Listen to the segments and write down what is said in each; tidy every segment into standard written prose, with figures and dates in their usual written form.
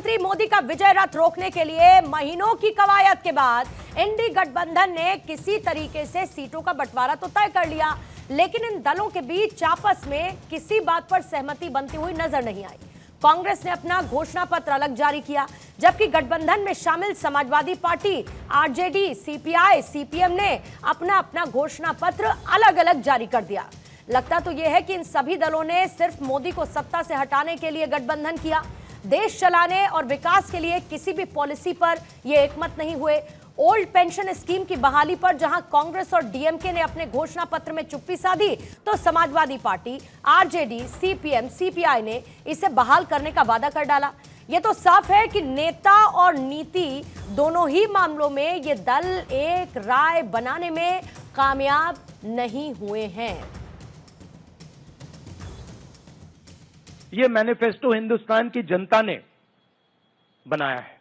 प्रधानमंत्री मोदी का विजय रथ रोकने के लिए महीनों की कवायद के बाद इंडी गठबंधन ने किसी तरीके से सीटों का बंटवारा तो तय कर लिया, लेकिन इन दलों के बीच आपस में किसी बात पर सहमति बनती हुई नजर नहीं आई। कांग्रेस ने अपना घोषणा पत्र अलग जारी किया, जबकि गठबंधन में शामिल Samajwadi party, RJD, CPI, CPM ने अपना अपना घोषणा पत्र अलग अलग जारी कर दिया। लगता तो यह है कि इन सभी दलों ने सिर्फ मोदी को सत्ता से हटाने के लिए गठबंधन किया, देश चलाने और विकास के लिए किसी भी पॉलिसी पर ये एकमत नहीं हुए। ओल्ड पेंशन स्कीम की बहाली पर जहां कांग्रेस और डीएमके ने अपने घोषणा पत्र में चुप्पी साधी, तो Samajwadi party, RJD, CPM, CPI ने इसे बहाल करने का वादा कर डाला। यह तो साफ है कि नेता और नीति दोनों ही मामलों में ये दल एक राय बनाने में कामयाब नहीं हुए हैं। ये मैनिफेस्टो हिंदुस्तान की जनता ने बनाया है,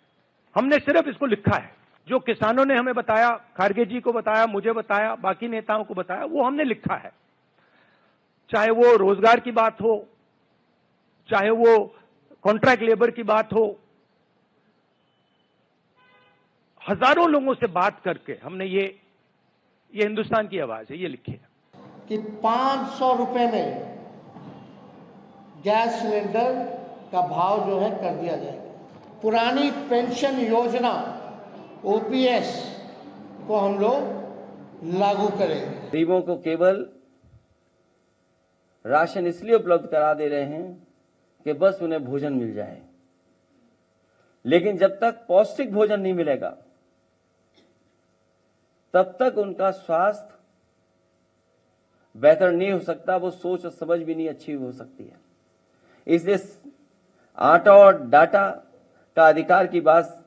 हमने सिर्फ इसको लिखा है। जो किसानों ने हमें बताया, खारगे जी को बताया, मुझे बताया, बाकी नेताओं को बताया, वो हमने लिखा है। चाहे वो रोजगार की बात हो, चाहे वो कॉन्ट्रैक्ट लेबर की बात हो, हजारों लोगों से बात करके हमने ये हिंदुस्तान की आवाज है, ये लिखी है कि 500 रुपए में गैस सिलेंडर का भाव जो है कर दिया जाएगा। पुरानी पेंशन योजना ओपीएस को हम लोग लागू करेंगे। गरीबों को केवल राशन इसलिए उपलब्ध करा दे रहे हैं कि बस उन्हें भोजन मिल जाए, लेकिन जब तक पौष्टिक भोजन नहीं मिलेगा तब तक उनका स्वास्थ्य बेहतर नहीं हो सकता, वो सोच और समझ भी नहीं अच्छी हो सकती है। इसलिए आटा और डाटा का अधिकार की बात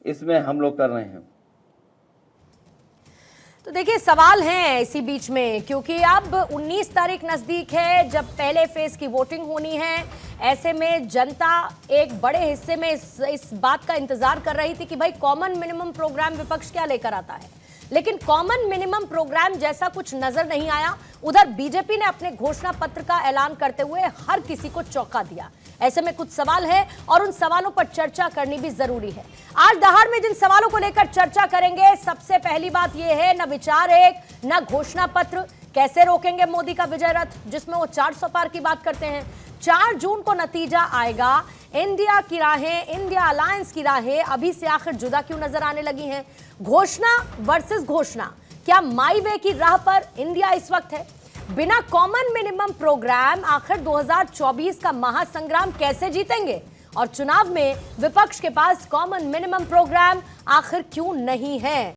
इसमें हम लोग कर रहे हैं। तो देखिए, सवाल हैं इसी बीच में, क्योंकि अब 19 तारीख नजदीक है जब पहले फेज की वोटिंग होनी है। ऐसे में जनता एक बड़े हिस्से में इस बात का इंतजार कर रही थी कि भाई कॉमन मिनिमम प्रोग्राम विपक्ष क्या लेकर आता है, लेकिन कॉमन मिनिमम प्रोग्राम जैसा कुछ नजर नहीं आया। उधर बीजेपी ने अपने घोषणा पत्र का ऐलान करते हुए हर किसी को चौंका दिया। ऐसे में कुछ सवाल है और उन सवालों पर चर्चा करनी भी जरूरी है। आज दहाड़ में जिन सवालों को लेकर चर्चा करेंगे, सबसे पहली बात यह है, न विचार एक न घोषणा पत्र। कैसे रोकेंगे मोदी का विजय रथ, जिसमें वो 400 पार की बात करते हैं। 4 जून को नतीजा आएगा। इंडिया की राहें, इंडिया अलायंस की राहें अभी से आखिर जुदा क्यों नजर आने लगी हैं? घोषणा वर्सेस घोषणा, क्या माई वे की राह पर इंडिया इस वक्त है? बिना कॉमन मिनिमम प्रोग्राम आखिर 2024 का महासंग्राम कैसे जीतेंगे? और चुनाव में विपक्ष के पास कॉमन मिनिमम प्रोग्राम आखिर क्यों नहीं है?